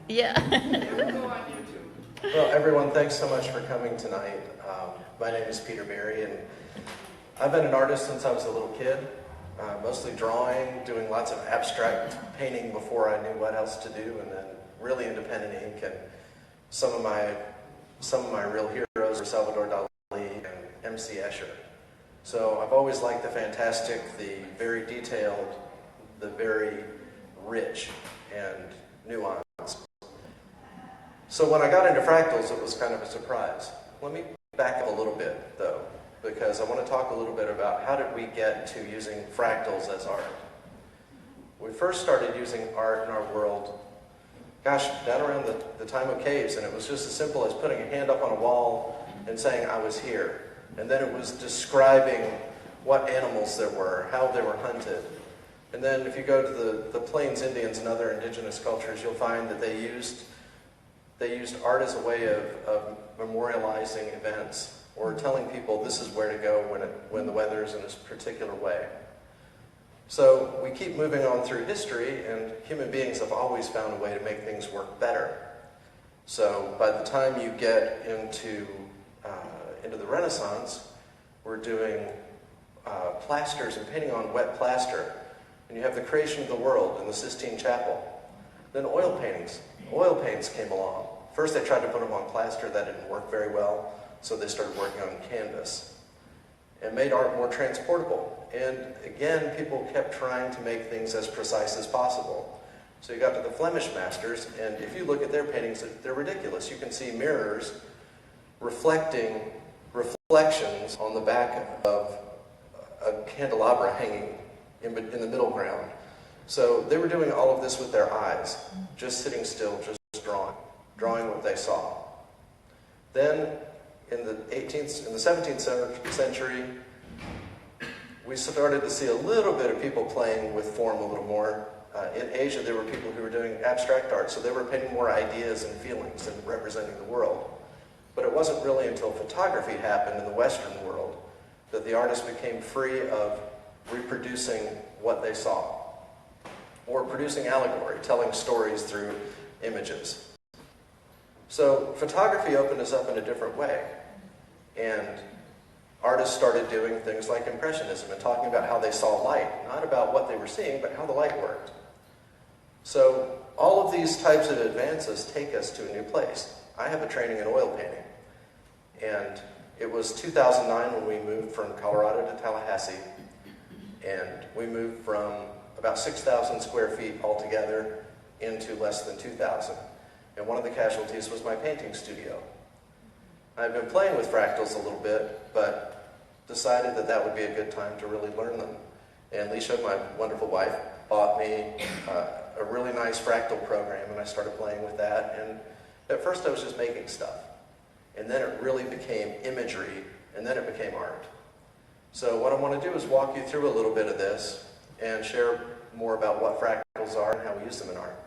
Yeah. It will go on YouTube. Well, everyone, thanks so much for coming tonight. My name is Peter Berry, and I've been an artist since I was a little kid, mostly drawing, doing lots of abstract painting before I knew what else to do, and then really independent ink. And some of my real heroes were Salvador Dali and M.C. Escher. So I've always liked the fantastic, the very detailed, the very rich and nuanced. So when I got into fractals, it was kind of a surprise. Let me back up a little bit, though, because I want to talk a little bit about how did we get to using fractals as art. We first started using art in our world, gosh, down around the time of caves, and it was just as simple as putting a hand up on a wall and saying, I was here. And then it was describing what animals there were, how they were hunted. And then if you go to the Plains Indians and other indigenous cultures, you'll find that they used art as a way of memorializing events or telling people this is where to go when the weather is in a particular way. So we keep moving on through history, and human beings have always found a way to make things work better. So by the time you get into the Renaissance, we're doing plasters and painting on wet plaster. And you have the creation of the world in the Sistine Chapel. Then oil paints came along. First they tried to put them on plaster, that didn't work very well, so they started working on canvas. And made art more transportable. And again, people kept trying to make things as precise as possible. So you got to the Flemish masters, and if you look at their paintings, they're ridiculous. You can see mirrors reflections on the back of a candelabra hanging in the middle ground. So they were doing all of this with their eyes, just sitting still, just drawing what they saw. Then in the 17th century, we started to see a little bit of people playing with form a little more. In Asia, there were people who were doing abstract art, so they were painting more ideas and feelings and representing the world. But it wasn't really until photography happened in the Western world that the artists became free of reproducing what they saw, or producing allegory, telling stories through images. So photography opened us up in a different way, and artists started doing things like Impressionism and talking about how they saw light, not about what they were seeing, but how the light worked. So all of these types of advances take us to a new place. I have a training in oil painting, and it was 2009 when we moved from Colorado to Tallahassee, and we moved from about 6,000 square feet altogether into less than 2,000. And one of the casualties was my painting studio. I've been playing with fractals a little bit, but decided that that would be a good time to really learn them. And Leisha, my wonderful wife, bought me a really nice fractal program, and I started playing with that. And at first I was just making stuff. And then it really became imagery, and then it became art. So what I want to do is walk you through a little bit of this and share more about what fractals are and how we use them in art.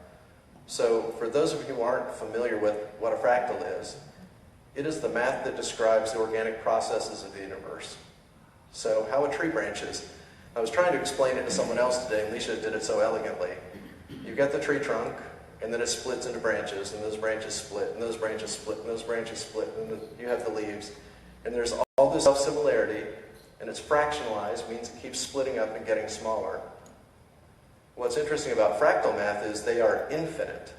So for those of you who aren't familiar with what a fractal is, it is the math that describes the organic processes of the universe. So how a tree branches. I was trying to explain it to someone else today, and Leisha did it so elegantly. You get the tree trunk, and then it splits into branches, and those branches split, and those branches split, and those branches split, and then you have the leaves. And there's all this self-similarity, and it's fractionalized, means it keeps splitting up and getting smaller. What's interesting about fractal math is they are infinite,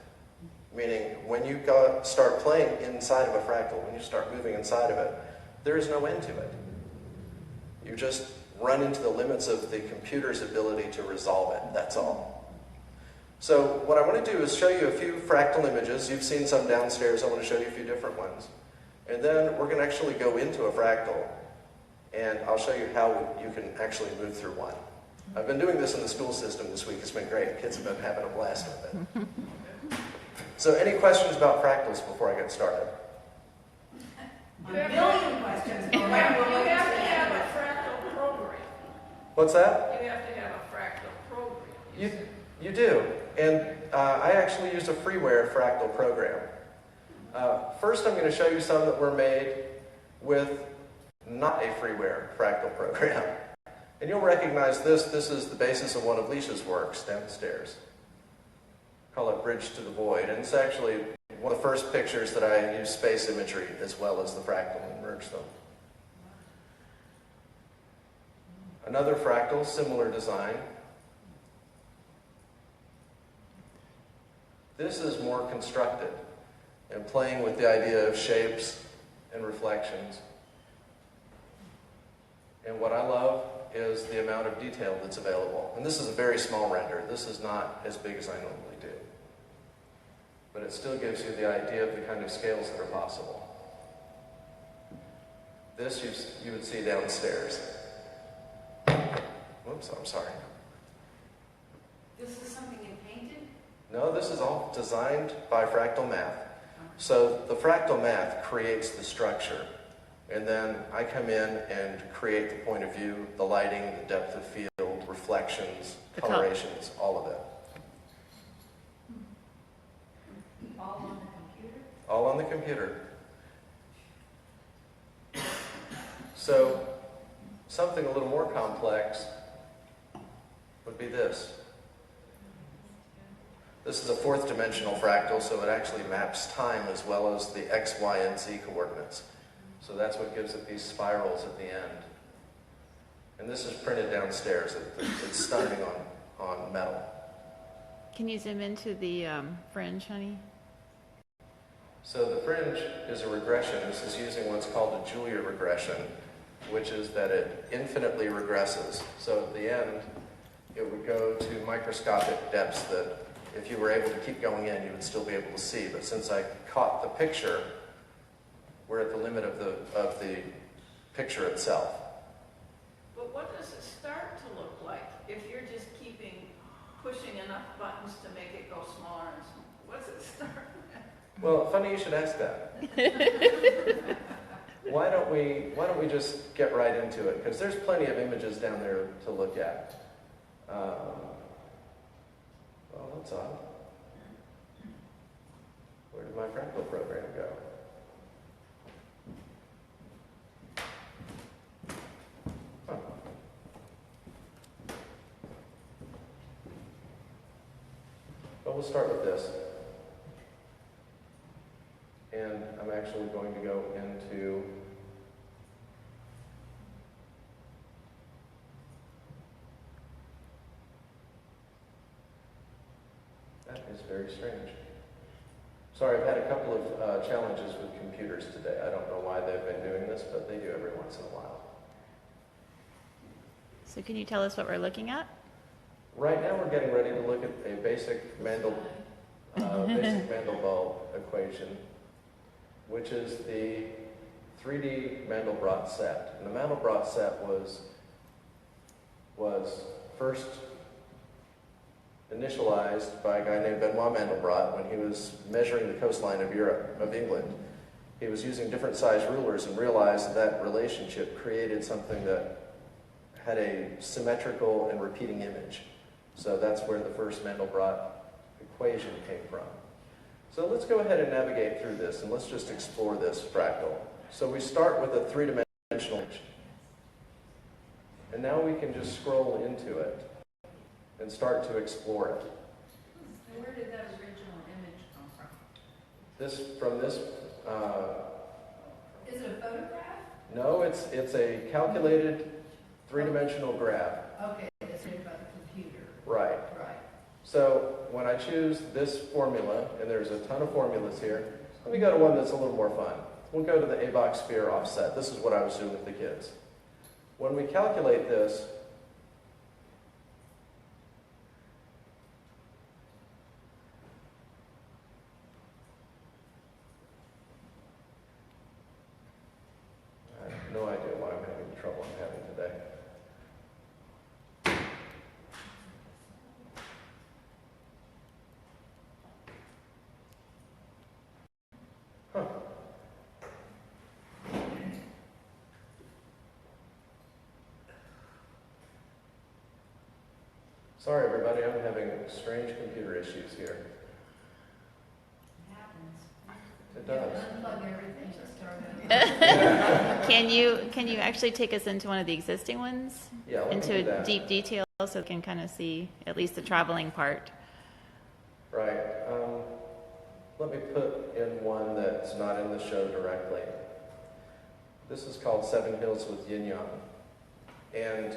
meaning when you start playing inside of a fractal, when you start moving inside of it, there is no end to it. You just run into the limits of the computer's ability to resolve it, that's all. So what I want to do is show you a few fractal images. You've seen some downstairs. I want to show you a few different ones. And then we're going to actually go into a fractal, and I'll show you how you can actually move through one. I've been doing this in the school system this week. It's been great. Kids have been having a blast with it. So any questions about fractals before I get started? A million questions. You have to have a fractal program. What's that? You have to have a fractal program. You do. And I actually used a freeware fractal program. First, I'm going to show you some that were made with not a freeware fractal program. And you'll recognize this. This is the basis of one of Leisha's works downstairs. call it Bridge to the Void. And it's actually one of the first pictures that I use space imagery as well as the fractal and merge them. Another fractal, similar design. This is more constructed and playing with the idea of shapes and reflections. And what I love is the amount of detail that's available. And this is a very small render. This is not as big as I normally do. But it still gives you the idea of the kind of scales that are possible. This you would see downstairs. Whoops, I'm sorry. This is something you painted? No, this is all designed by Fractal Math. So the Fractal Math creates the structure. And then I come in and create the point of view, the lighting, the depth of field, reflections, colorations, all of it. All on the computer? All on the computer. So something a little more complex would be this. This is a fourth dimensional fractal, so it actually maps time as well as the X, Y, and Z coordinates. So that's what gives it these spirals at the end. And this is printed downstairs. It's stunning on metal. Can you zoom into the fringe, honey? So the fringe is a regression. This is using what's called a Julia regression, which is that it infinitely regresses. So at the end, it would go to microscopic depths that if you were able to keep going in, you would still be able to see. But since I caught the picture, we're at the limit of the picture itself. But what does it start to look like if you're just pushing enough buttons to make it go smaller and smaller? What's it start with? Well, funny you should ask that. Why don't we just get right into it? Because there's plenty of images down there to look at. Well, that's odd. Where did my fractal program go? Huh. Well, we'll start with this. And I'm actually going to go into that is very strange. Sorry, I've had a couple of challenges with computers today. I don't know why they've been doing this, but they do every once in a while. So can you tell us what we're looking at? Right now we're getting ready to look at a basic Mandelbrot equation, which is the 3D Mandelbrot set. And the Mandelbrot set was first initialized by a guy named Benoit Mandelbrot when he was measuring the coastline of England. He was using different size rulers and realized that relationship created something that had a symmetrical and repeating image. So that's where the first Mandelbrot equation came from. So let's go ahead and navigate through this, and let's just explore this fractal. So we start with a three-dimensional image. And now we can just scroll into it and start to explore it. Where did that original image come from? From this, Is it a photograph? no, it's a calculated three-dimensional graph. Okay, it's made by the computer. Right. Right. So when I choose this formula, and there's a ton of formulas here, let me go to one that's a little more fun. We'll go to the Abach sphere offset. This is what I was doing with the kids. When we calculate this, I have no idea why I'm having the trouble I'm having today. Huh. Sorry, everybody, I'm having strange computer issues here. It happens. It does. Unplug everything and start it. Can you actually take us into one of the existing ones? Yeah, let me do Into that. deep detail so we can kind of see at least the traveling part. Right. Let me put in one that's not in the show directly. This is called Seven Hills with Yin Yang. And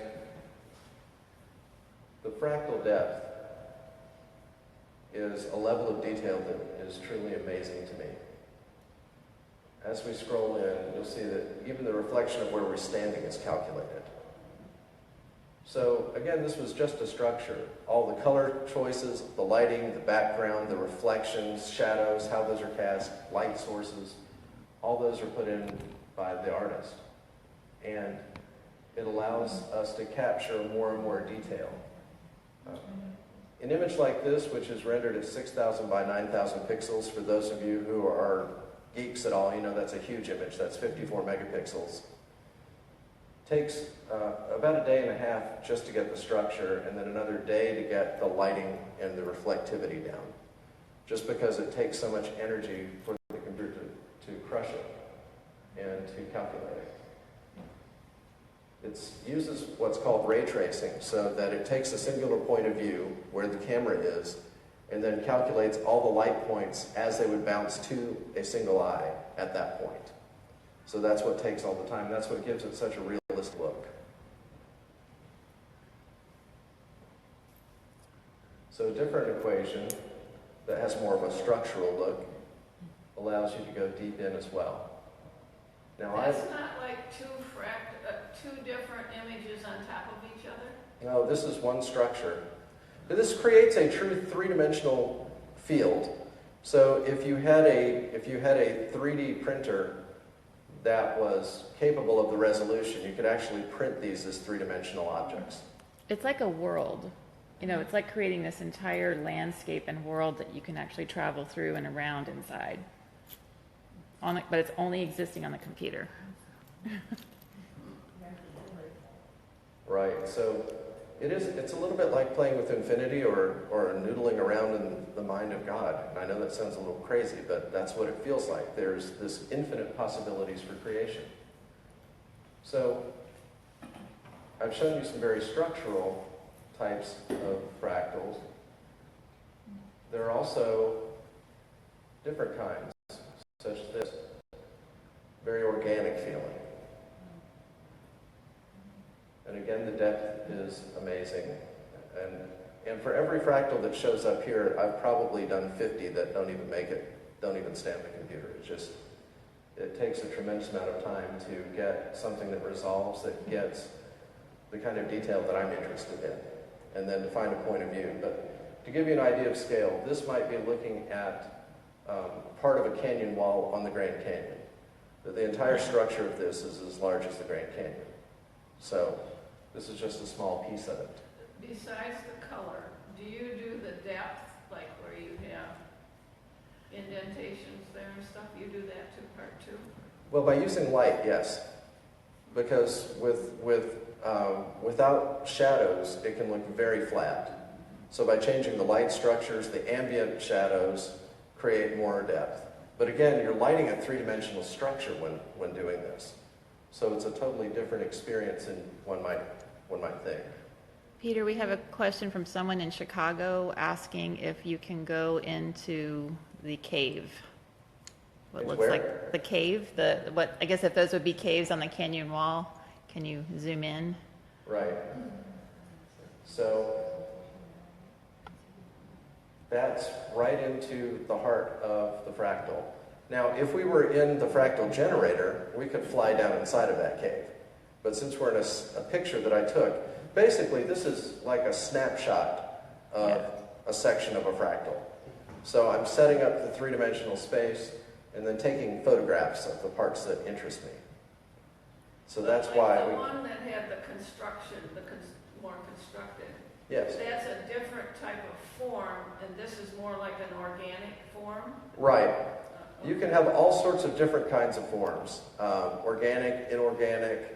the fractal depth is a level of detail that is truly amazing to me. As we scroll in, you'll see that even the reflection of where we're standing is calculated. So again, this was just a structure. All the color choices, the lighting, the background, the reflections, shadows, how those are cast, light sources, all those are put in by the artist. And it allows us to capture more and more detail. An image like this, which is rendered at 6,000 by 9,000 pixels, for those of you who are geeks at all, you know that's a huge image. That's 54 megapixels. Takes about a day and a half just to get the structure, and then another day to get the lighting and the reflectivity down. Just because it takes so much energy for the computer to crush it and to calculate it. It uses what's called ray tracing, so that it takes a singular point of view where the camera is, and then calculates all the light points as they would bounce to a single eye at that point. So that's what takes all the time. That's what gives it such a realistic look. So a different equation that has more of a structural look allows you to go deep in as well. Now That's not like two different images on top of each other? No, this is one structure. This creates a true three-dimensional field. So if you had a 3D printer that was capable of the resolution, you could actually print these as three-dimensional objects. It's like a world. You know, it's like creating this entire landscape and world that you can actually travel through and around inside. But it's only existing on the computer. Right, so it's a little bit like playing with infinity or noodling around in the mind of God. And I know that sounds a little crazy, but that's what it feels like. There's this infinite possibilities for creation. So I've shown you some very structural types of fractals. There are also different kinds, such as this. Very organic feeling. And again, the depth is amazing. And for every fractal that shows up here, I've probably done 50 that don't even make it, don't even stand the computer. It takes a tremendous amount of time to get something that resolves, that gets the kind of detail that I'm interested in, and then to find a point of view. But to give you an idea of scale, this might be looking at part of a canyon wall on the Grand Canyon. The entire structure of this is as large as the Grand Canyon. So this is just a small piece of it. Besides the color, do you do the depth, like where you have indentations there and stuff? You do that too, part two? Well, by using light, yes. Because without shadows, it can look very flat. So by changing the light structures, the ambient shadows create more depth. But again, you're lighting a three-dimensional structure when doing this. So it's a totally different experience than one might think. Peter, we have a question from someone in Chicago asking if you can go into the cave. What Into looks where? like the cave. I guess if those would be caves on the canyon wall. Can you zoom in? Right. So that's right into the heart of the fractal. Now, if we were in the fractal generator, we could fly down inside of that cave. But since we're in a picture that I took, basically this is like a snapshot of a section of a fractal. So I'm setting up the three-dimensional space and then taking photographs of the parts that interest me. So that's like why the one that had the construction, more constructed. Yes. That's a different type of form, and this is more like an organic form? Right. You can have all sorts of different kinds of forms. Organic, inorganic,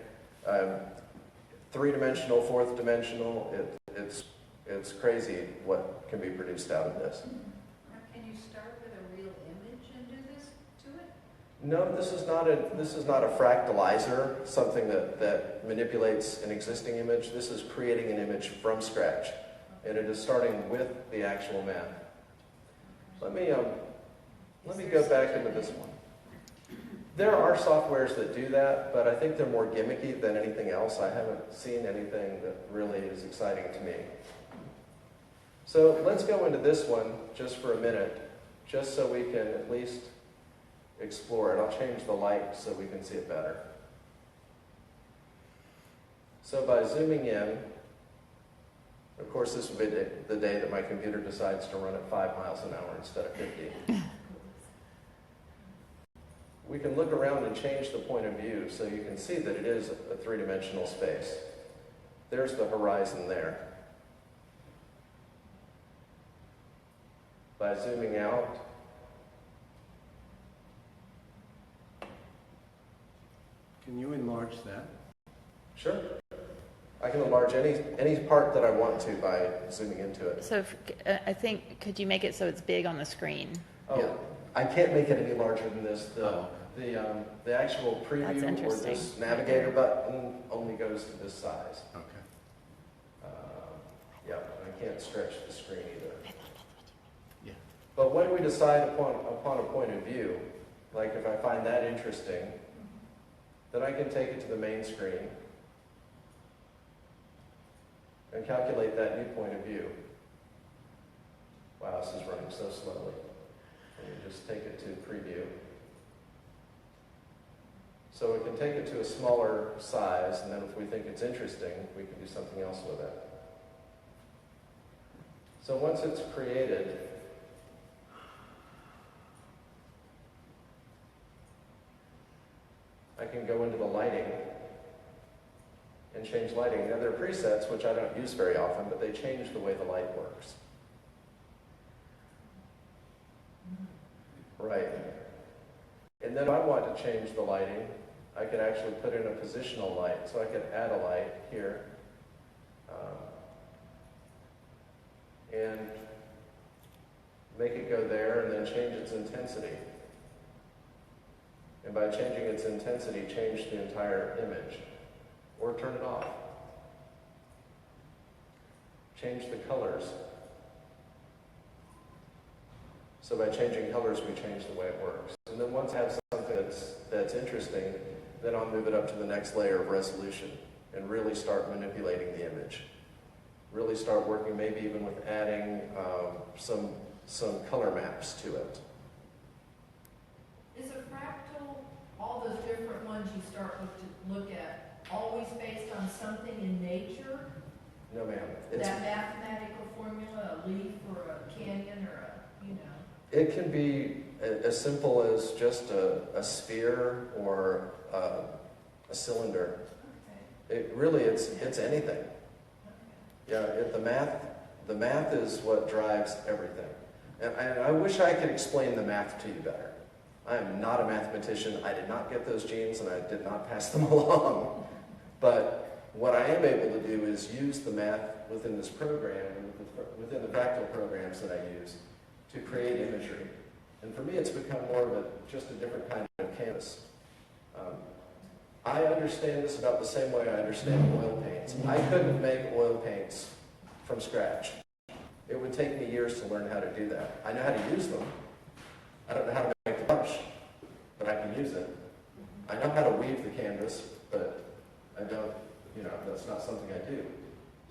three-dimensional, fourth-dimensional. It's crazy what can be produced out of this. Can you start with a real image and do this to it? No, this is not a fractalizer, something that manipulates an existing image. This is creating an image from scratch. And it is starting with the actual map. Let me go back into this one. There are softwares that do that, but I think they're more gimmicky than anything else. I haven't seen anything that really is exciting to me. So let's go into this one just for a minute, just so we can at least explore it. I'll change the light so we can see it better. So by zooming in, of course this will be the day that my computer decides to run at 5 miles an hour instead of 50. We can look around and change the point of view so you can see that it is a three-dimensional space. There's the horizon there. By zooming out, Can you enlarge that? sure. I can enlarge any part that I want to by zooming into it. So I think, could you make it so it's big on the screen? Oh, Yeah. I can't make it any larger than this. Oh. The actual That's preview or interesting. this navigator button only goes to this size. Okay. Yeah, I can't stretch the screen either. Yeah. But when we decide upon a point of view, like if I find that interesting, then I can take it to the main screen and calculate that new point of view. Wow, this is running so slowly. Let me just take it to preview. So we can take it to a smaller size, and then if we think it's interesting, we can do something else with it. So once it's created, I can go into the lighting and change lighting. Now there are presets, which I don't use very often, but they change the way the light works. Right. And then if I want to change the lighting, I can actually put in a positional light. So I could add a light here. And make it go there and then change its intensity. And by changing its intensity, change the entire image. Or turn it off. Change the colors. So by changing colors, we change the way it works. And then once I have something that's interesting, then I'll move it up to the next layer of resolution and really start manipulating the image. Really start working maybe even with adding some color maps to it. Is a fractal, all those different ones you start to look at, always based on something in nature? No, ma'am. It's, That mathematical formula, a leaf or a canyon or a, you know? it can be as simple as just a sphere or a cylinder. Okay. It really, it's anything. Okay. Yeah, the math is what drives everything. And I wish I could explain the math to you better. I am not a mathematician. I did not get those genes and I did not pass them along. But what I am able to do is use the math within this program, within the fractal programs that I use, to create imagery. And for me, it's become more of just a different kind of canvas. I understand this about the same way I understand oil paints. I couldn't make oil paints from scratch. It would take me years to learn how to do that. I know how to use them. I don't know how to make the brush, but I can use it. I know how to weave the canvas, but I don't, that's not something I do.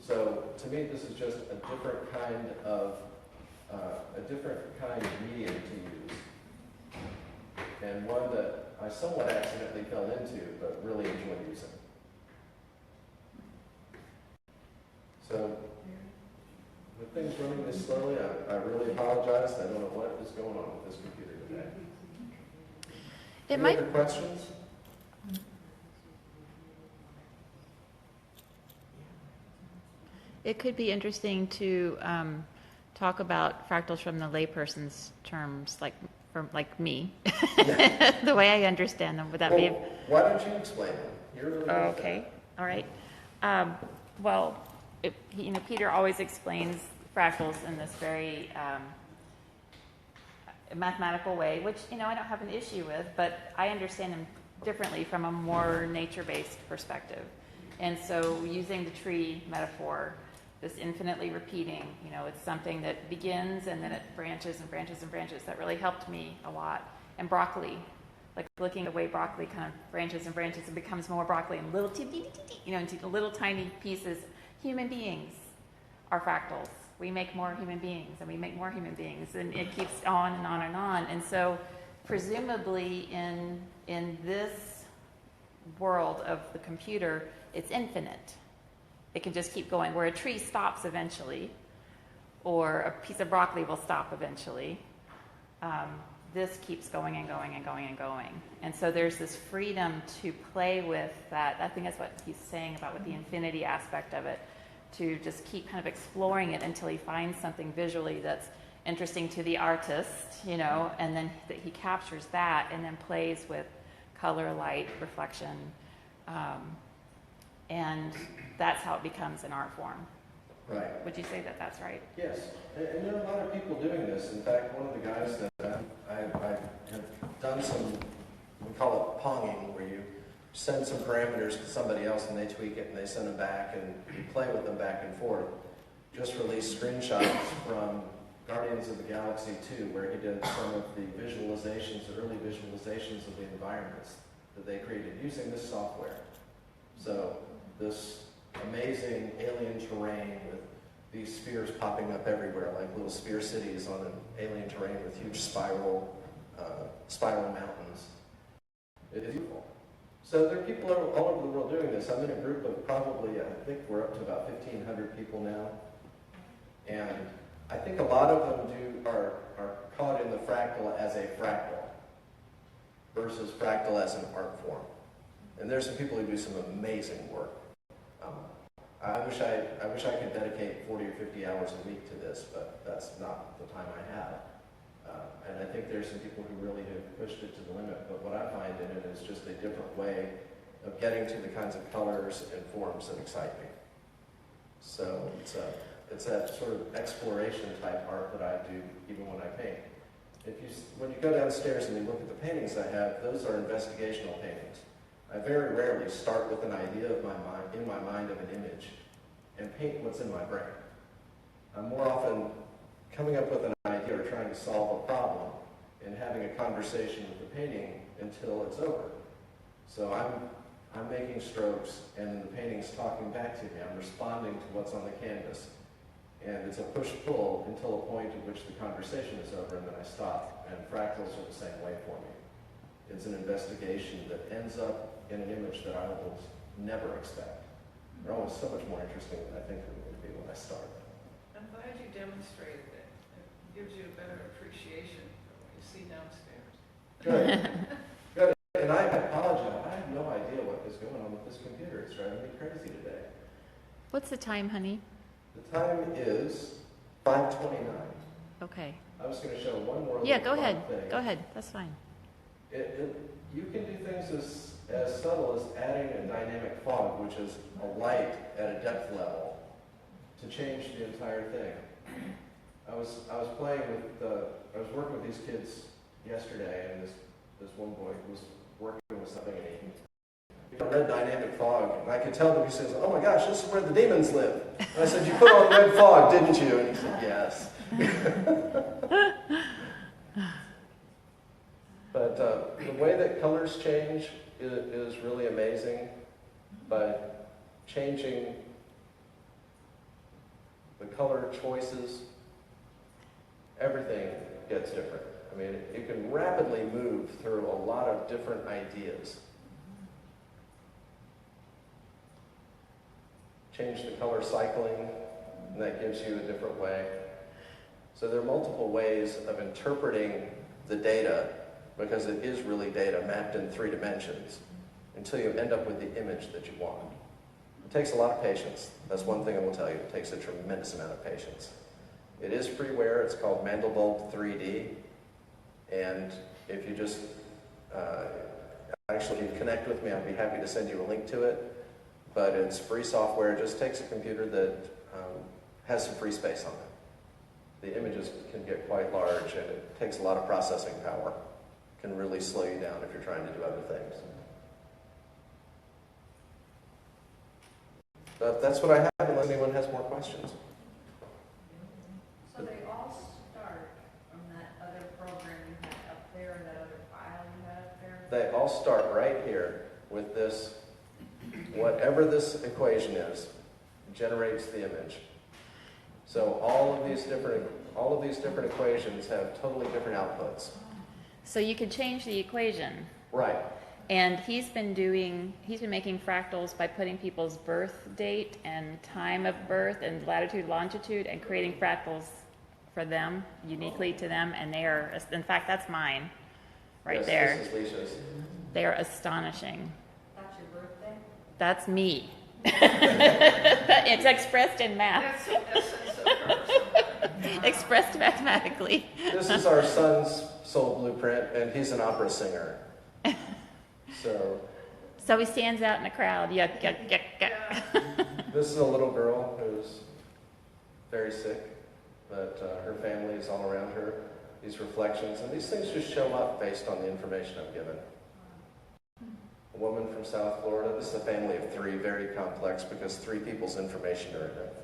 So to me, this is just a different kind of medium to use. And one that I somewhat accidentally fell into, but really enjoy using. So, with things running this slowly, I really apologize. I don't know what is going on with this computer today. It Any might, other questions? it could be interesting to talk about fractals from the layperson's terms, like me, Yeah. the way I understand them. Would that be? Well, why don't you explain them? You're really good at Okay, all right. Well, Peter always explains fractals in this very mathematical way, which, I don't have an issue with, but I understand them differently from a more nature-based perspective. And so using the tree metaphor, this infinitely repeating. It's something that begins and then it branches and branches and branches. That really helped me a lot. And broccoli, like looking at the way broccoli kind of branches and branches and becomes more broccoli and little into little tiny pieces. Human beings are fractals. We make more human beings and we make more human beings, and it keeps on and on and on. And so presumably in this world of the computer, it's infinite. It can just keep going. Where a tree stops eventually, or a piece of broccoli will stop eventually, this keeps going and going and going and going. And so there's this freedom to play with that. I think that's what he's saying about with the infinity aspect of it, to just keep kind of exploring it until he finds something visually that's interesting to the artist, and then that he captures that and then plays with color, light, reflection, and that's how it becomes an art form. Right. Would you say that that's right? Yes, and there are a lot of people doing this. In fact, one of the guys that I have done some, we call it ponging, where you send some parameters to somebody else and they tweak it and they send them back and you play with them back and forth. Just released screenshots from Guardians of the Galaxy 2, where he did some of the visualizations, the early visualizations of the environments that they created using this software. So this amazing alien terrain with these spheres popping up everywhere, like little sphere cities on an alien terrain with huge spiral mountains. It is beautiful. So there are people all over the world doing this. I'm in a group of probably, I think we're up to about 1,500 people now. And I think a lot of them are caught in the fractal as a fractal versus fractal as an art form. And there's some people who do some amazing work. I wish I could dedicate 40 or 50 hours a week to this, but that's not the time I have. And I think there's some people who really have pushed it to the limit, but what I find in it is just a different way of getting to the kinds of colors and forms that excite me. So it's that sort of exploration type art that I do even when I paint. When you go downstairs and you look at the paintings I have, those are investigational paintings. I very rarely start with an idea in my mind of an image and paint what's in my brain. I'm more often coming up with an idea or trying to solve a problem and having a conversation with the painting until it's over. So I'm making strokes and the painting's talking back to me. I'm responding to what's on the canvas. And it's a push-pull until a point at which the conversation is over and then I stop. And fractals are the same way for me. It's an investigation that ends up in an image that I will never expect. They're always so much more interesting than I think they would be when I start. I'm glad you demonstrated it. It gives you a better appreciation for what you see downstairs. Good. Good. And I apologize. I have no idea what is going on with this computer. It's driving me crazy today. What's the time, honey? The time is 5:29. Okay. I was going to show one more. Yeah, little go ahead. fun thing. Go ahead. That's fine. You can do things as subtle as adding a dynamic fog, which is a light at a depth level, to change the entire thing. I was working with these kids yesterday, and this one boy was working with something, and he got red dynamic fog, and I could tell that he says, "Oh my gosh, this is where the demons live." And I said, "You put on red fog, didn't you?" And he said, "Yes." But the way that colors change is really amazing. By changing the color choices, everything gets different. I mean, you can rapidly move through a lot of different ideas. Change the color cycling, and that gives you a different way. So there are multiple ways of interpreting the data, because it is really data mapped in 3 dimensions, until you end up with the image that you want. It takes a lot of patience. That's one thing I will tell you. It takes a tremendous amount of patience. It is freeware. It's called Mandelbrot 3D. And if you just, actually connect with me, I'd be happy to send you a link to it. But it's free software. It just takes a computer that has some free space on it. The images can get quite large, and it takes a lot of processing power. Can really slow you down if you're trying to do other things. That's what I have unless anyone has more questions. So they all start from that other program you had up there, that other file you had up there? They all start right here with this, whatever this equation is, generates the image. So all of these different equations have totally different outputs. So you could change the equation. Right. And he's been making fractals by putting people's birth date and time of birth and latitude, longitude, and creating fractals for them, uniquely to them. And they are, in fact, that's mine, right Yes, there. This is Leisha's. They are astonishing. That's your birthday? That's me. It's expressed in math, That's the essence of her. expressed mathematically. This is our son's soul blueprint, and he's an opera singer. So he stands out in the crowd. Yuck, yuck, yuck, yuck. Yeah. This is a little girl who's very sick, but her family is all around her. These reflections, and these things just show up based on the information I'm given. A woman from South Florida. This is a family of 3, very complex because 3 people's information are in it.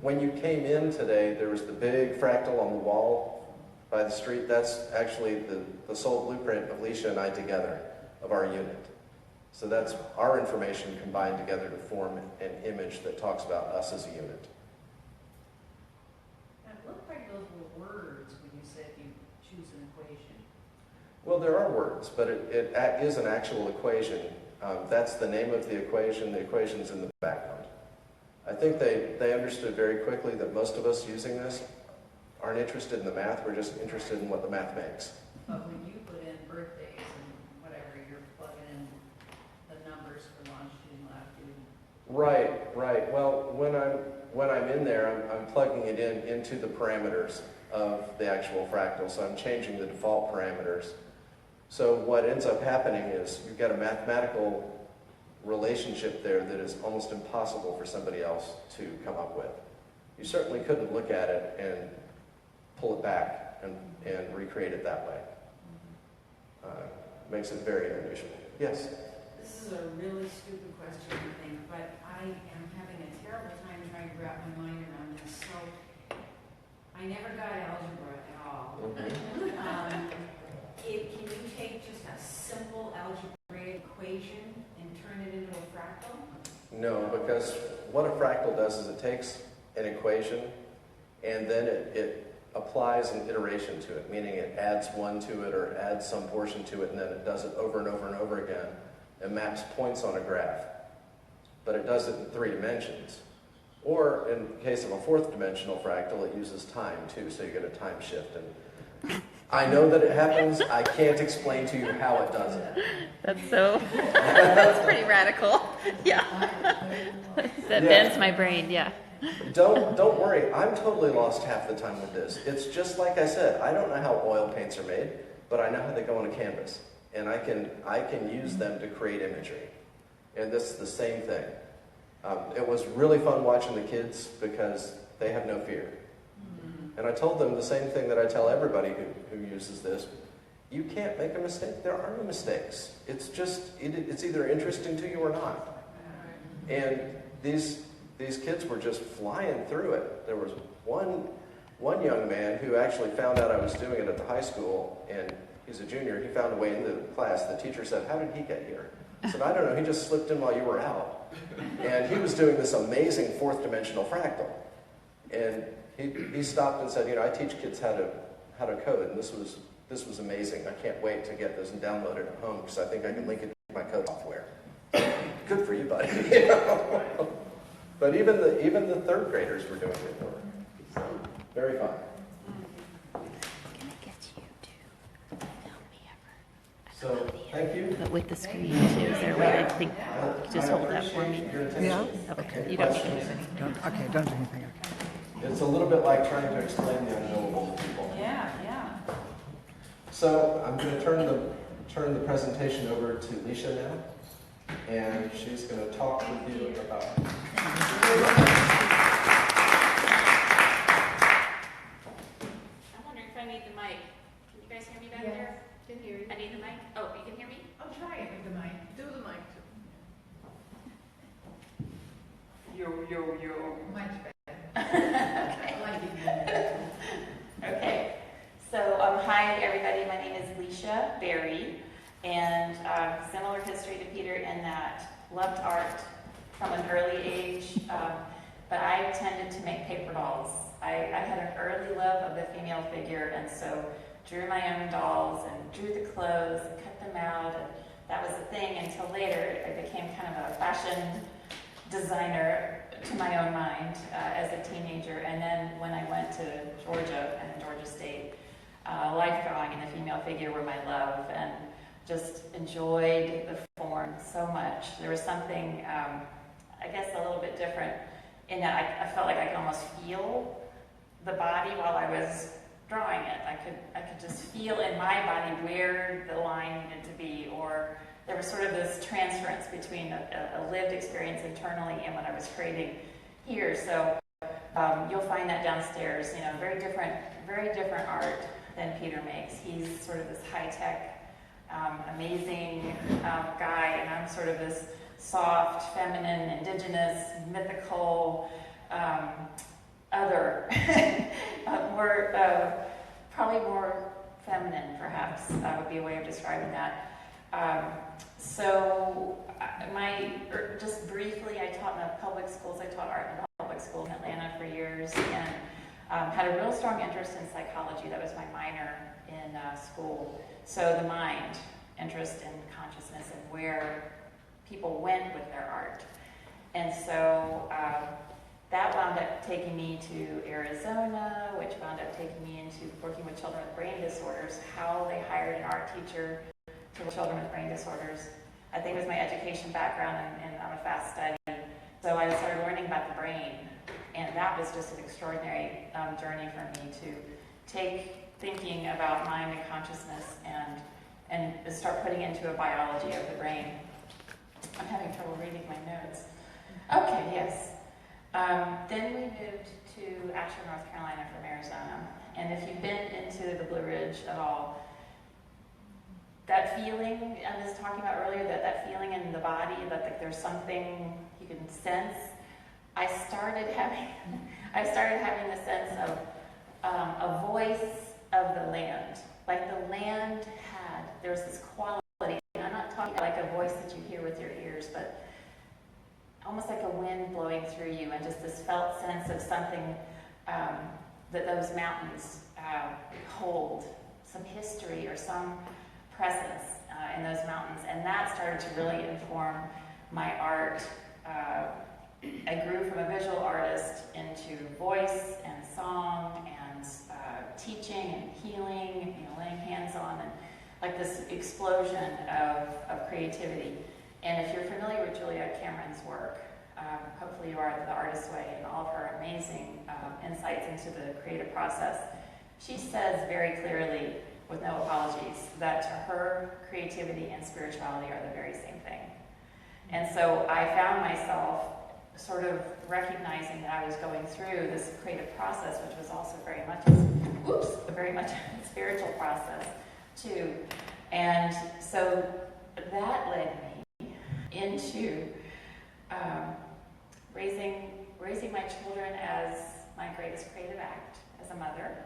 When you came in today, there was the big fractal on the wall by the street. That's actually the soul blueprint of Leisha and I together, of our unit. So that's our information combined together to form an image that talks about us as a unit. It looked like those were words when you said you choose an equation. Well, there are words, but it is an actual equation. That's the name of the equation. The equation's in the background. I think they understood very quickly that most of us using this aren't interested in the math. We're just interested in what the math makes. But when you put in birthdays and whatever, you're plugging in the numbers for longitude and latitude. Right. Well, when I'm in there, I'm plugging it into the parameters of the actual fractal. So I'm changing the default parameters. So what ends up happening is you've got a mathematical relationship there that is almost impossible for somebody else to come up with. You certainly couldn't look at it and pull it back and recreate it that way. Makes it very unusual. Yes? This is a really stupid question, I think, but I am having a terrible time trying to wrap my mind around this. So, I never got algebra at all. Can you take just a simple algebraic equation and turn it into a fractal? No, because what a fractal does is it takes an equation and then it applies an iteration to it, meaning it adds 1 to it or adds some portion to it, and then it does it over and over and over again and maps points on a graph. But it does it in 3 dimensions. Or in case of a 4th dimensional fractal, it uses time too, so you get a time shift. And I know that it happens. I can't explain to you how it does it. That's pretty radical. Yeah. That bends my brain, yeah. Don't worry, I'm totally lost half the time with this. It's just like I said, I don't know how oil paints are made, but I know how they go on a canvas. And I can use them to create imagery. And this is the same thing. It was really fun watching the kids because they have no fear. And I told them the same thing that I tell everybody who uses this. You can't make a mistake. There are no mistakes. It's just, it's either interesting to you or not. And these kids were just flying through it. There was one young man who actually found out I was doing it at the high school, and he's a junior. He found a way into the class. The teacher said, "How did he get here?" I said, "I don't know. He just slipped in while you were out." And he was doing this amazing 4th dimensional fractal. And he stopped and said, I teach kids how to code, and this was amazing. I can't wait to get this and download it at home because I think I can link it to my code software. Good for you, buddy. But even the 3rd graders were doing it for me. So, very fun. Can I get you to film me ever? So, thank you. But with the screen too, is there a way to think, just hold that for me? Yeah? Okay, you don't need to move anything. Don't do anything. It's a little bit like trying to explain the unknowable to people. Yeah. So I'm going to turn the presentation over to Leisha now, and she's going to talk with you about. I'm wondering if I need the mic. Can you guys hear me back there? Can hear you. I need the mic. Oh, you can hear me? I'll try it with the mic. Do the mic. Much better. I like it. Okay, so hi everybody, my name is Leisha Berry, and similar history to Peter in that loved art from an early age, but I tended to make paper dolls. I had an early love of the female figure, and so drew my own dolls and drew the clothes and cut them out, and that was the thing until later I became kind of a fashion designer to my own mind as a teenager. And then when I went to Georgia and Georgia State, life drawing and the female figure were my love, and just enjoyed the form so much. There was something, I guess, a little bit different in that I felt like I could almost feel the body while I was drawing it. I could just feel in my body where the line needed to be, or there was sort of this transference between a lived experience internally and what I was creating here. So you'll find that downstairs, very different art than Peter makes. He's sort of this high-tech, amazing guy, and I'm sort of this soft, feminine, indigenous, mythical, other, probably more feminine, perhaps, would be a way of describing that. Just briefly, I taught in the public schools. I taught art in the public schools in Atlanta for years, and had a real strong interest in psychology. That was my minor in school. So the mind, interest in consciousness and where people went with their art. And so that wound up taking me to Arizona, which wound up taking me into working with children with brain disorders, how they hired an art teacher to work with children with brain disorders. I think it was my education background, and I'm a fast study. So I started learning about the brain, and that was just an extraordinary journey for me to take thinking about mind and consciousness and start putting into a biology of the brain. I'm having trouble reading my notes. Okay, yes. Then we moved to Asheville, North Carolina from Arizona. And if you've been into the Blue Ridge at all, that feeling I was talking about earlier, that feeling in the body, that there's something you can sense, I started having the sense of a voice of the land. Like the land there was this quality, and I'm not talking like a voice that you hear with your ears, but almost like a wind blowing through you, and just this felt sense of something that those mountains hold, some history or some presence in those mountains. And that started to really inform my art. I grew from a visual artist into voice and song and teaching and healing, laying hands on, and like this explosion of creativity. And if you're familiar with Julia Cameron's work, hopefully you are, The Artist's Way, and all of her amazing insights into the creative process, she says very clearly, with no apologies, that to her, creativity and spirituality are the very same thing. And so I found myself sort of recognizing that I was going through this creative process, which was also very much a spiritual process too. And so that led me into raising my children as my greatest creative act as a mother.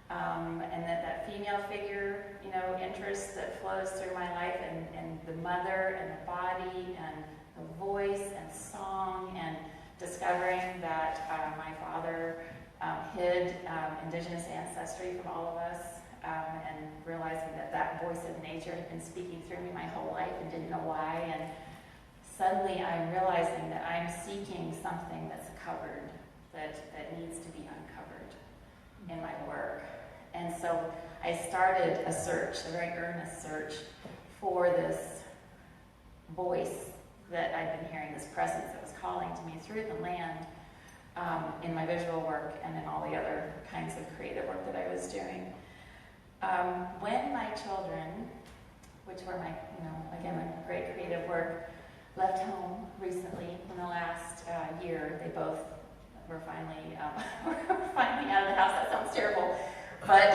And that female figure, interest that flows through my life, and the mother and the body and the voice and song, and discovering that my father hid indigenous ancestry from all of us, and realizing that voice of nature had been speaking through me my whole life and didn't know why. And suddenly I'm realizing that I'm seeking something that's covered, that needs to be uncovered in my work. And so I started a search, a very earnest search, for this voice that I'd been hearing, this presence that was calling to me through the land, in my visual work and in all the other kinds of creative work that I was doing. When my children, which were my, again, my great creative work, left home recently in the last year, they both were finally out of the house. That sounds terrible, but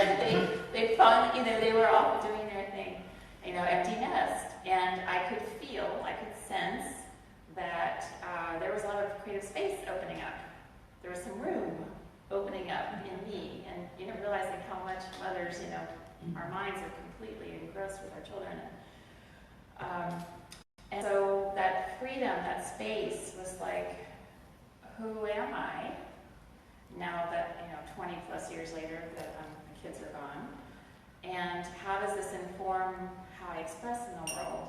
they finally, they were off doing their thing, empty nest, and I could sense that there was a lot of creative space opening up. There was some room opening up in me, and realizing how much mothers, our minds are completely engrossed with our children. And so that freedom, that space was like, who am I now that, 20 plus years later that the kids are gone? And how does this inform how I express in the world?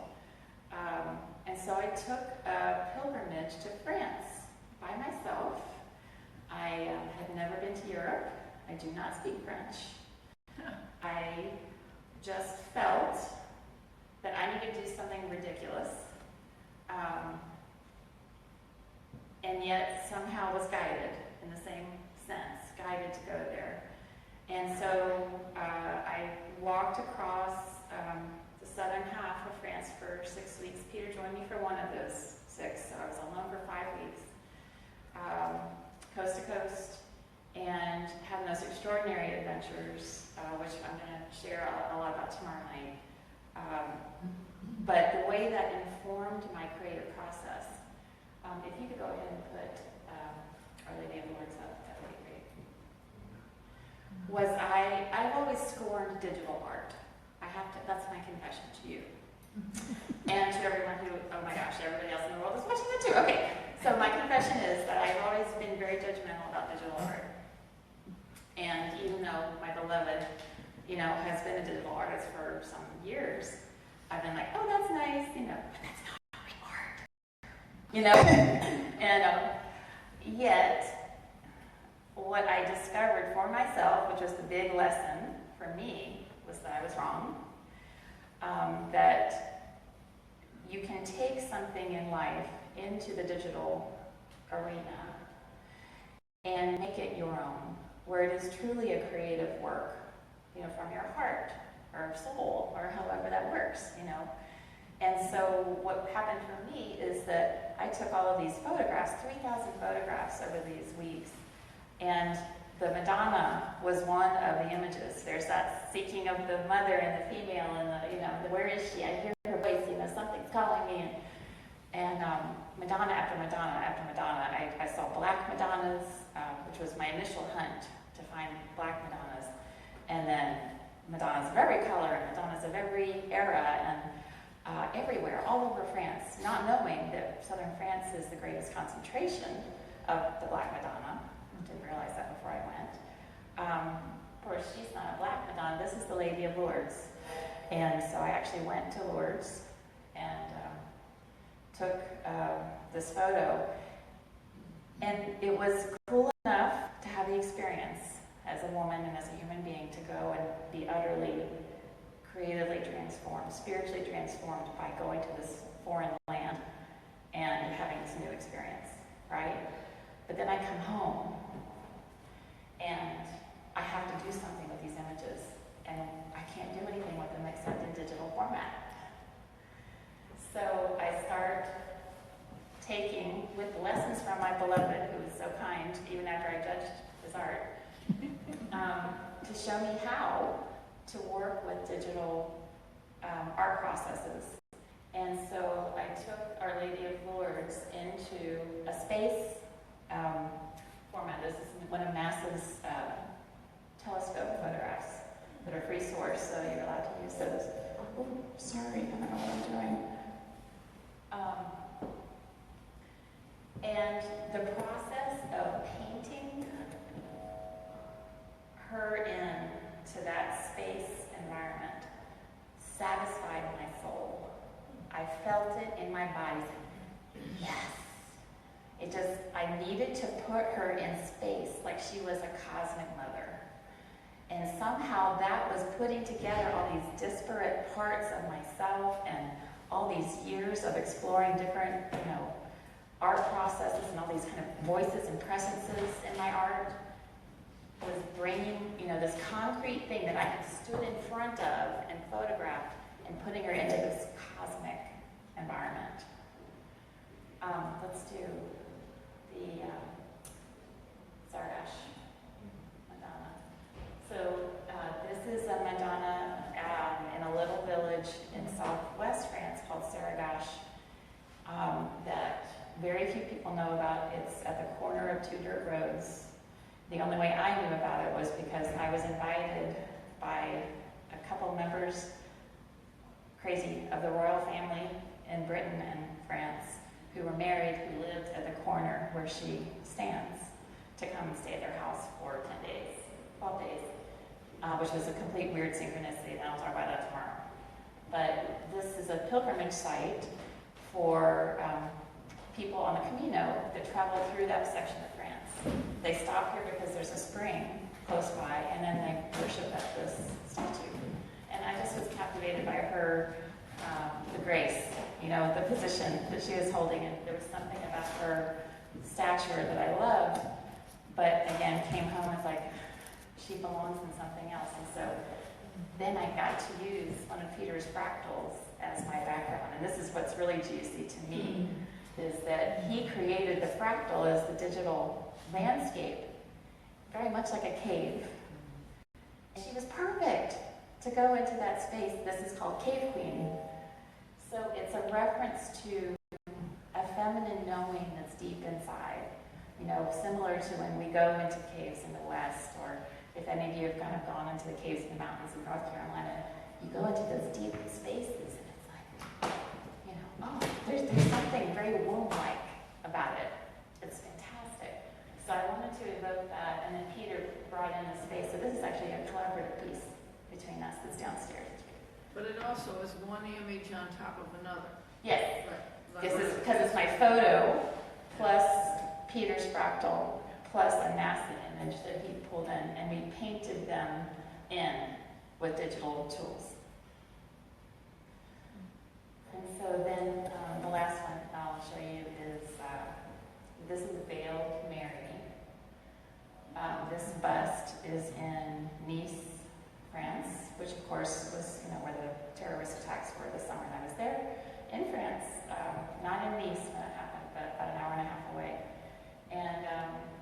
And so I took a pilgrimage to France by myself. I had never been to Europe. I do not speak French. I just felt that I needed to do something ridiculous, and yet somehow was guided in the same sense, guided to go there. And so I walked across the southern half of France for 6 weeks. Peter joined me for one of those 6, so I was alone for 5 weeks, coast to coast, and had the most extraordinary adventures, which I'm going to share a lot about tomorrow night. But the way that informed my creative process, if you could go ahead and put Our Lady of Lourdes up, that would be great. Was I've always scorned digital art. That's my confession to you. And to everyone who, oh my gosh, everybody else in the world is watching that too. Okay, so my confession is that I've always been very judgmental about digital art. And even though my beloved, has been a digital artist for some years, I've been like, oh, that's nice, but that's not really art. And yet, what I discovered for myself, which was the big lesson for me, was that I was wrong. That you can take something in life into the digital arena and make it your own, where it is truly a creative work, from your heart or soul or however that works, And so what happened for me is that I took all of these photographs, 3,000 photographs over these weeks, and the Madonna was one of the images. There's that seeking of the mother and the female and the where is she? I hear her voice, something's calling me. And Madonna after Madonna after Madonna. I saw black Madonnas, which was my initial hunt to find black Madonnas. And then Madonnas of every color, and Madonnas of every era, and everywhere, all over France, not knowing that southern France is the greatest concentration of the black Madonna. I didn't realize that before I went. Of course, she's not a black Madonna. This is the Lady of Lourdes. And so I actually went to Lourdes and took this photo. And it was cool enough to have the experience as a woman and as a human being to go and be utterly, creatively transformed, spiritually transformed by going to this foreign land and having this new experience, right? But then I come home and I have to do something with these images, and I can't do anything with them except in digital format. So I start taking, with lessons from my beloved, who was so kind, even after I judged his art, to show me how to work with digital art processes. And so I took Our Lady of Lourdes into a space format. This is one of NASA's telescope photographs that are free source, so you're allowed to use those. Oh, sorry, I don't know what I'm doing. And the process of painting her into that space environment satisfied my soul. I felt it in my body. Yes. I needed to put her in space like she was a cosmic mother. And somehow that was putting together all these disparate parts of myself and all these years of exploring different, art processes and all these kind of voices and presences in my art, was bringing, this concrete thing that I had stood in front of and photographed and putting her into this cosmic environment. Let's do the Sargash Madonna. So this is a Madonna in a little village in southwest France called Sargash that know about, it's at the corner of two dirt roads. The only way I knew about it was because I was invited by a couple members, crazy, of the royal family in Britain and France, who were married, who lived at the corner where she stands, to come and stay at their house for 10 days, 12 days, which was a complete weird synchronicity, and I'll talk about that tomorrow. But this is a pilgrimage site for people on the Camino that travel through that section of France. They stop here because there's a spring close by, and then they worship at this statue. And I just was captivated by her, the grace, you know, the position that she was holding, and there was something about her stature that I loved, but again, came home and was like, she belongs in something else. And so then I got to use one of Peter's fractals as my background. And this is what's really juicy to me, is that he created the fractal as the digital landscape, very much like a cave. And she was perfect to go into that space. This is called Cave Queen. So it's a reference to a feminine knowing that's deep inside. You know, similar to when we go into caves in the West, or if any of you have kind of gone into the caves in the mountains in North Carolina, you go into those deep spaces and it's like, you know, oh, there's something very womb-like about it. It's fantastic. So I wanted to evoke that, and then Peter brought in the space. So this is actually a collaborative piece between us that's downstairs. But it also is one image on top of another. Yes, Right. this is because it's my photo plus Peter's fractal plus a NASA image that he pulled in, and we painted them in with digital tools. And so then the last one I'll show you is, this is Veiled Mary. This bust is in Nice, France, which of course was, you know, where the terrorist attacks were the summer that I was there. In France, not in Nice when it happened, but about an hour and a half away. And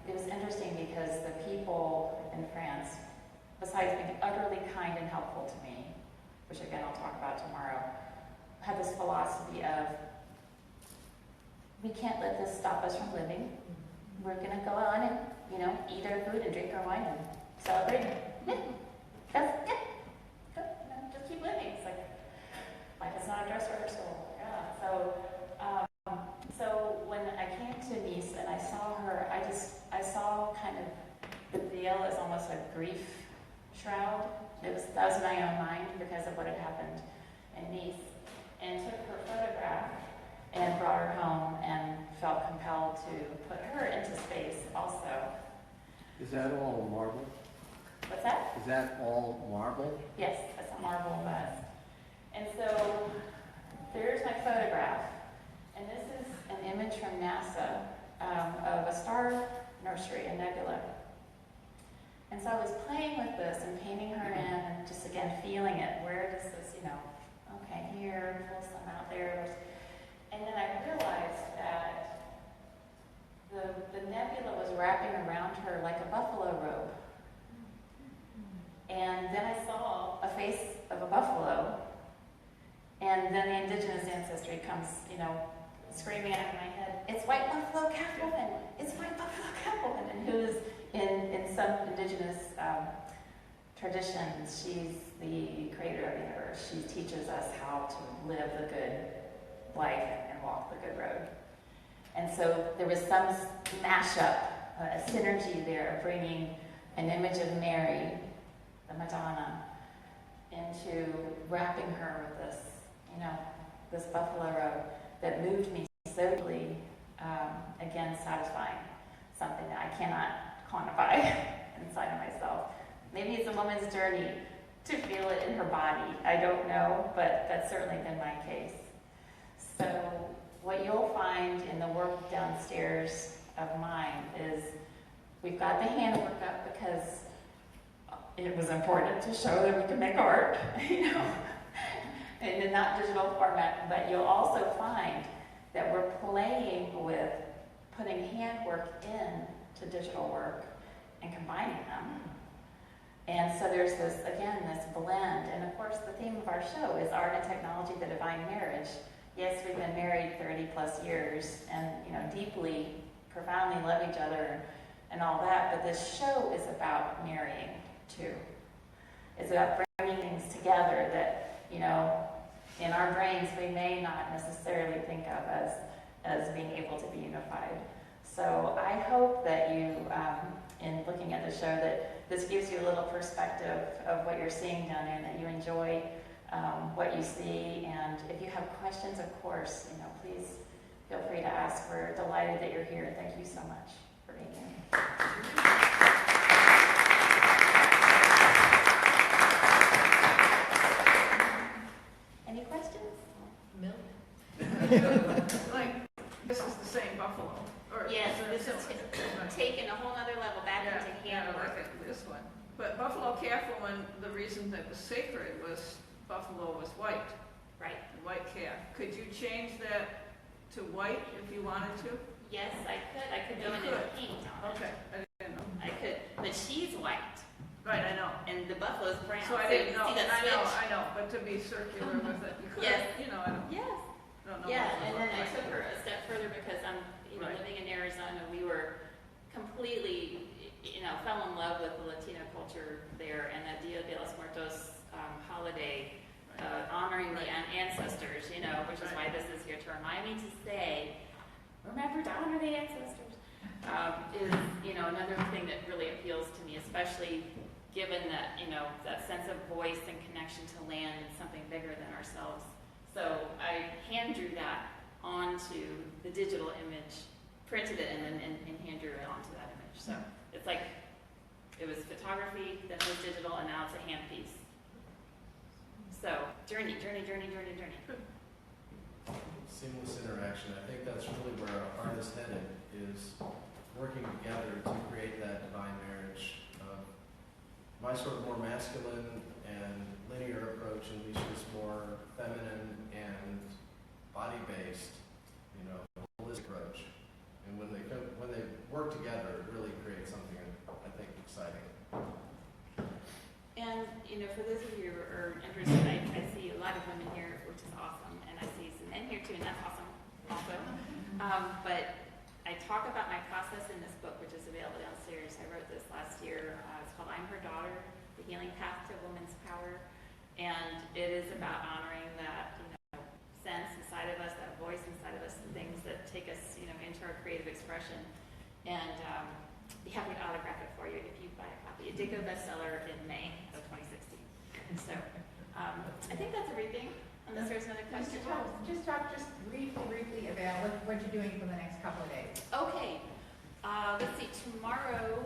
it was interesting because the people in France, besides being utterly kind and helpful to me, which again I'll talk about tomorrow, had this philosophy of, we can't let this stop us from living. We're going to go on and, you know, eat our food and drink our wine and celebrate. Yeah, that's it. Go, you know, just keep living. It's like, life is not a dress rehearsal. Yeah. So when I came to Nice and I saw her, I saw kind of the veil as almost a grief shroud. That was in my own mind because of what had happened in Nice, and took her photograph and brought her home and felt compelled to put her into space also. Is that all marble? What's that? Is that all marble? Yes, that's a marble bust. And so there's my photograph. And this is an image from NASA of a star nursery, a nebula. And so I was playing with this and painting her in and just again feeling it. Where does this, you know, okay, here, full sun out there. And then I realized that the nebula was wrapping around her like a buffalo robe. And then I saw a face of a buffalo. And then the indigenous ancestry comes, you know, screaming out of my head, it's White Buffalo Catwoman! It's White Buffalo Catwoman! And who is, in some indigenous traditions, she's the creator of the universe. She teaches us how to live the good life and walk the good road. And so there was some mashup, a synergy there, bringing an image of Mary, the Madonna, into wrapping her with this, you know, this buffalo robe that moved me so deeply, again, satisfying something that I cannot quantify inside of myself. Maybe it's a woman's journey to feel it in her body. I don't know, but that's certainly been my case. So what you'll find in the work downstairs of mine is we've got the handwork up because it was important to show that we can make art, you know, in a not digital format. But you'll also find that we're playing with putting handwork into digital work and combining them. And so there's this, again, this blend. And of course, the theme of our show is art and technology, the divine marriage. Yes, we've been married 30 plus years and, you know, deeply profoundly love each other and all that, but this show is about marrying too. It's about bringing things together that, you know, in our brains we may not necessarily think of as being able to be unified. So I hope that you, in looking at the show, that this gives you a little perspective of what you're seeing down there, and that you enjoy what you see. And if you have questions, of course, you know, please feel free to ask. We're delighted that you're here. Thank you so much for being here. Any questions? Like, this is the same buffalo, or? Yes, it this is similar? taken a whole nother level back into Yeah, handwork. like this one. But buffalo calf woman, the reason that was sacred was buffalo was white, Right. the white calf. Could you change that to white if you wanted to? Yes, I could. I could go in You and could. paint on it. Okay, I didn't know. I could, but she's white Right, I know. and the buffalo's brown. So I you didn't know, see that I switch? know, but to be circular with it, you could, Yes. you know, I Yes. don't know. Yeah, what it and then I looked took like. her a step further because I'm, you know, Right. living in Arizona. We were completely, you know, fell in love with the Latino culture there, and the Dia de los Muertos holiday, honoring the ancestors, you know, which is why this is here to remind me to say, remember to honor the ancestors. Is, you know, another thing that really appeals to me, especially given that, you know, that sense of voice and connection to land and something bigger than ourselves. So I hand drew that onto the digital image, printed it, and then and hand drew it onto that image. So it's like, it was photography, then it was digital, and now it's a hand piece. So journey. Seamless interaction. I think that's really where our art is headed, is working together to create that divine marriage. My sort of more masculine and linear approach, and Alicia's more feminine and body-based, you know, holistic approach. And when they work together, it really creates something I think exciting. And, you know, for those of you who are interested, I see a lot of women here, which is awesome, and I see some men here too, and that's awesome also. But I talk about my process in this book, which is available downstairs. I wrote this last year. It's called I'm Her Daughter, The Healing Path to Woman's Power. And it is about honoring that, you know, sense inside of us, that voice inside of us, and things that take us, you know, into our creative expression. And be happy to autograph it for you if you buy a copy. It did go bestseller in May of 2016. So I think that's everything, unless there's another question. Just talk briefly about what you're doing for the next couple of days. Okay, let's see, tomorrow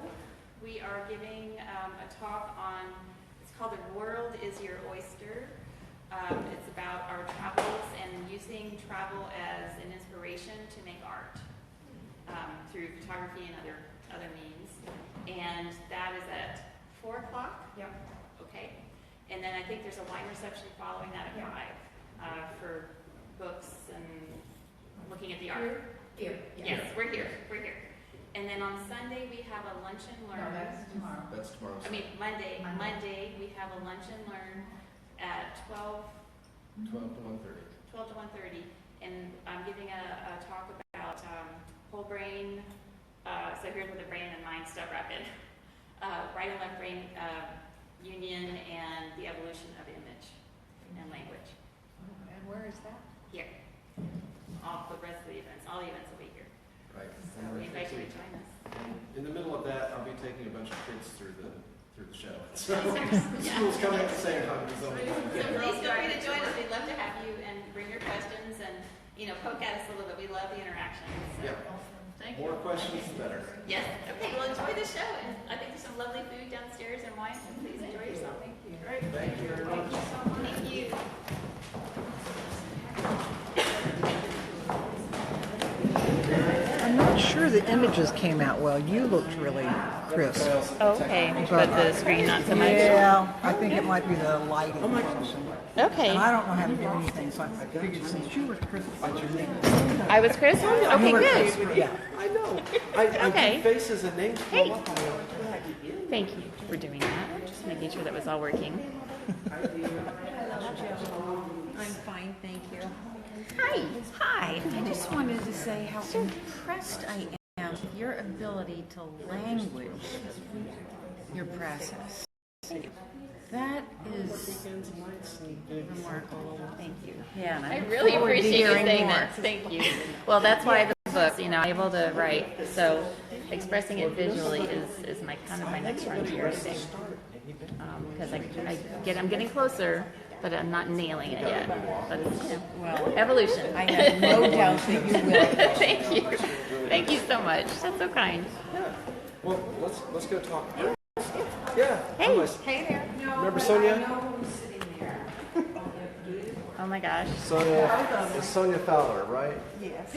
we are giving a talk on, it's called The World is Your Oyster. It's about our travels and using travel as an inspiration to make art through photography and other means. And that is at 4 o'clock? Yep. Okay. And then I think there's a wine reception following that at 5 for books and looking at the art. Here. Yes, we're here. And then on Sunday, we have a lunch and learn. No, that's tomorrow. That's tomorrow's. I mean, Monday, we have a lunch and learn at 12 12 to 1:30. to 1:30. And I'm giving a talk about whole brain, so here's where the brain and mind stuff wrap in. Right and left brain union and the evolution of image and language. And where is that? Here. All the rest of the events, all the events will be here. Right. So we invite you to join us. In the middle of that, I'll be taking a bunch of kids through the show. So Yeah. school's coming at the same time. So So please feel free to join us. We'd love to have you and bring your questions and, you know, poke at us a little bit. We love the interaction. So. yeah, Thank you. more questions, the better. Yes. Okay. Well, enjoy the show, and I think there's some lovely food downstairs and wine. So please enjoy yourself. Thank you. Great. Thank you very much. Thank you. I'm not sure the images came out well. You looked really crisp. Okay. But the screen not so much. Yeah, I think it might be the lighting. Okay. And I don't know how to do anything, so I figured since you were crisp, what's your name? I was Chris. Okay. You were Good. crisp, yeah. I know. Okay. Faces and names Hey. come up on the Thank you for doing that. Just making sure that was all working. I'm fine, thank you. Hi. Hi, I just wanted to say how impressed I am your ability to language your process. That is remarkable. Thank you. Yeah, and I look really forward to appreciate you hearing saying more. that. Thank you. Well, that's why the books, you know, I'm able to write. So expressing it visually is my kind of my next frontier, I think. Because I'm getting closer, but I'm not nailing it yet. But it's, you know, Well, evolution. I have no doubt that you will. Thank you. Thank you so much. That's so kind. Well, let's go talk. Yeah. Hey. Hey there. Remember Sonia? who's sitting there. Oh my gosh. Sonia, it's Sonia Fowler, right? Yes.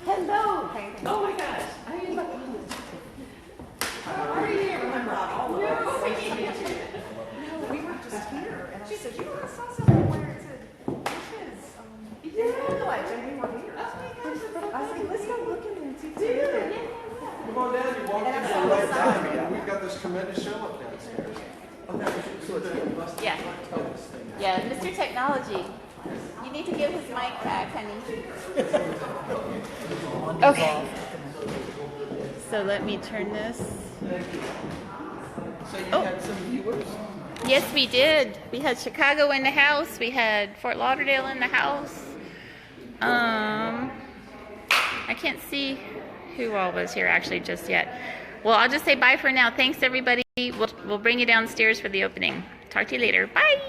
Hello. Oh my gosh. We were just here, and she said, you know, I saw something where it said, dishes, village, and we were here. I was like, let's go look in there and see if it's there. Come on down, you walked in the right time. We've got this tremendous show up downstairs. Yeah. Yeah, Mr. Technology. You need to give his mic back, honey. Okay. So let me turn this. So you had some viewers? Yes, we did. We had Chicago in the house. We had Fort Lauderdale in the house. I can't see who all was here actually just yet. Well, I'll just say bye for now. Thanks, everybody. We'll bring you downstairs for the opening. Talk to you later. Bye.